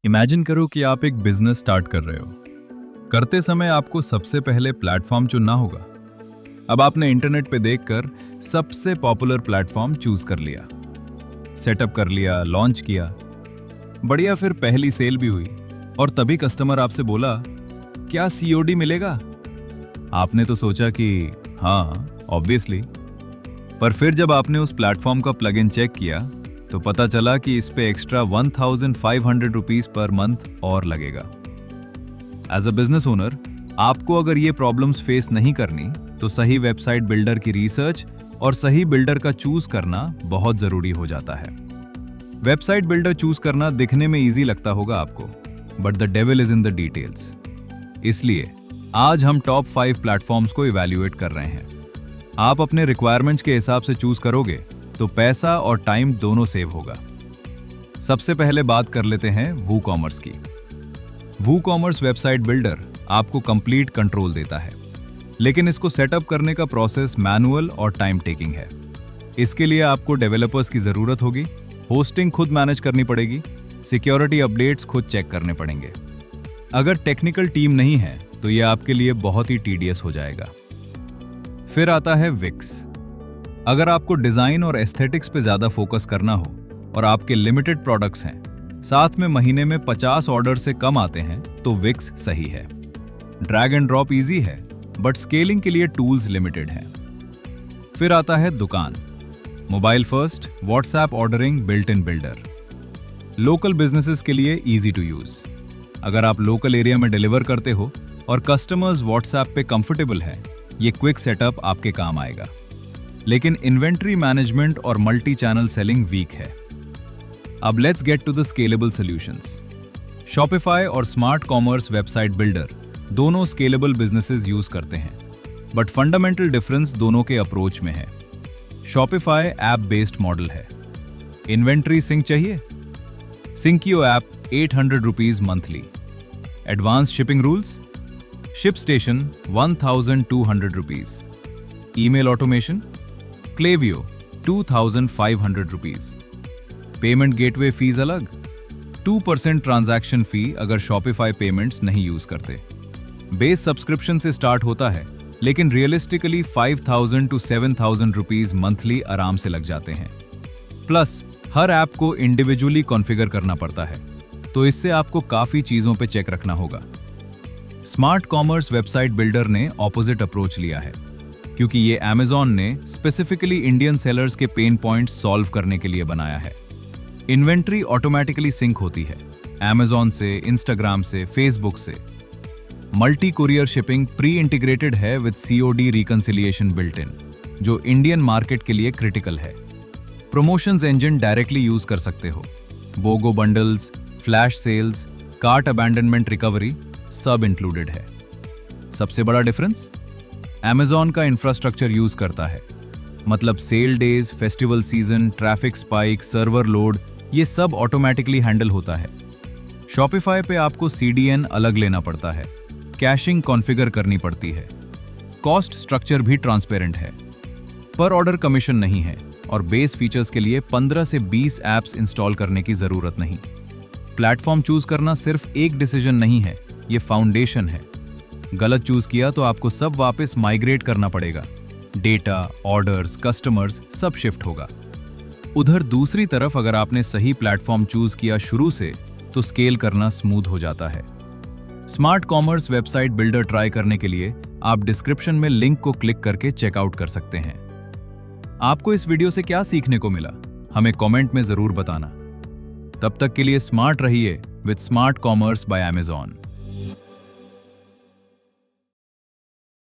Imagine करो कि आप एक बिजनेस स्टार्ट कर रहे हो। करते समय आपको सबसे पहले प्लेटफॉर्म चुनना होगा। अब आपने इंटरनेट पे देखकर सबसे पॉपुलर प्लेटफॉर्म चूज कर लिया, सेटअप कर लिया, लॉन्च किया। बढ़िया, फिर पहली सेल भी हुई और तभी कस्टमर आपसे बोला, क्या सीओडी मिलेगा? आपने तो सोचा कि हाँ, ऑब्वियसली। पर फिर जब आपने उस प्लेटफॉर्म का प्लगइन चेक किया तो पता चला कि इस पे एक्स्ट्रा 1500 रुपीज पर मंथ और लगेगा। एज अ बिजनेस ओनर, आपको अगर ये प्रॉब्लम्स फेस नहीं करनी तो सही वेबसाइट बिल्डर की रिसर्च और सही बिल्डर का चूज करना बहुत जरूरी हो जाता है। वेबसाइट बिल्डर चूज करना दिखने में इजी लगता होगा आपको, but the devil is in the details. इसलिए आज हम टॉप 5 प्लेटफॉर्म्स को इवैल्यूएट कर रहे हैं। आप अपने रिक्वायरमेंट्स के हिसाब से चूज करोगे तो पैसा और टाइम दोनों सेव होगा। सबसे पहले बात कर लेते हैं वूकॉमर्स की। वूकॉमर्स वेबसाइट बिल्डर आपको कंप्लीट कंट्रोल देता है, लेकिन इसको सेटअप करने का प्रोसेस मैनुअल और टाइम टेकिंग है। इसके लिए आपको डेवलपर्स की जरूरत होगी, होस्टिंग खुद मैनेज करनी पड़ेगी, सिक्योरिटी अपडेट्स खुद चेक करने पड़ेंगे। अगर टेक्निकल टीम नहीं है तो यह आपके लिए बहुत ही टीडियस हो जाएगा। फिर आता है विक्स। अगर आपको डिजाइन और एस्थेटिक्स पे ज्यादा फोकस करना हो और आपके लिमिटेड प्रोडक्ट्स हैं, साथ में महीने में 50 ऑर्डर से कम आते हैं, तो विक्स सही है। ड्रैग एंड ड्रॉप इजी है, बट स्केलिंग के लिए टूल्स लिमिटेड हैं। फिर आता है दुकान। Mobile first, WhatsApp ordering, built in builder. Local businesses के लिए इजी टू यूज। अगर आप लोकल एरिया में डिलीवर करते हो और कस्टमर्स व्हाट्सएप पे कंफर्टेबल हैं, ये क्विक सेटअप आपके काम आएगा। लेकिन इन्वेंट्री मैनेजमेंट और मल्टी चैनल सेलिंग वीक है। अब let's get to the scalable solutions. Shopify और स्मार्ट कॉमर्स वेबसाइट बिल्डर दोनों स्केलेबल बिजनेसेस यूज करते हैं, बट फंडामेंटल डिफरेंस दोनों के अप्रोच में है। शॉपिफाई ऐप बेस्ड मॉडल है। इन्वेंट्री सिंक चाहिए? Syncio app 800 rupees monthly. Advance shipping rules? Ship station 1200 rupees. Email automation? Klaviyo 2500 rupees. Payment gateway fees अलग, 2% ट्रांजैक्शन फी अगर शॉपिफाई पेमेंट्स नहीं use करते। बेस सब्सक्रिप्शन से start होता है, लेकिन रियलिस्टिकली 5000 to 7000 रुपीज मंथली आराम से लग जाते हैं। प्लस हर ऐप को इंडिविजुअली कॉन्फ़िगर करना पड़ता है, तो इससे आपको काफी चीजों पे चेक रखना होगा। स्मार्ट कॉमर्स वेबसाइट बिल्डर ने ऑपोजिट अप्रोच लिया है, क्योंकि ये Amazon ने स्पेसिफिकली इंडियन सेलर्स के पेन पॉइंट्स सॉल्व करने के लिए बनाया है। इन्वेंट्री ऑटोमेटिकली सिंक होती है Amazon से, Instagram से, Facebook से। Multi courier shipping pre integrated है with COD reconciliation built in, जो इंडियन मार्केट के लिए क्रिटिकल है। प्रमोशंस इंजन डायरेक्टली यूज कर सकते हो। BOGO bundles, flash sales, cart abandonment recovery सब इंक्लूडेड है। सबसे बड़ा डिफरेंस, Amazon का इंफ्रास्ट्रक्चर यूज करता है, मतलब sale days, festival season, traffic spike, server load, ये सब ऑटोमेटिकली हैंडल होता है। Shopify पे आपको CDN अलग लेना पड़ता है, कैशिंग कॉन्फ़िगर करनी पड़ती है। कॉस्ट स्ट्रक्चर भी ट्रांसपेरेंट है, पर ऑर्डर कमीशन नहीं है और बेस फीचर्स के लिए 15 से 20 ऐप्स इंस्टॉल करने की जरूरत नहीं। प्लेटफॉर्म चूज करना सिर्फ एक डिसीजन नहीं है, ये फाउंडेशन है। गलत चूज किया तो आपको सब वापस माइग्रेट करना पड़ेगा। डेटा, ऑर्डर्स, कस्टमर्स सब शिफ्ट होगा। उधर दूसरी तरफ अगर आपने सही प्लेटफॉर्म चूज किया शुरू से, तो स्केल करना स्मूथ हो जाता है। Smart commerce website builder try करने के लिए आप डिस्क्रिप्शन में लिंक को क्लिक करके चेकआउट कर सकते हैं। आपको इस वीडियो से क्या सीखने को मिला, हमें कमेंट में जरूर बताना। तब तक के लिए स्मार्ट रहिए with smart commerce by Amazon।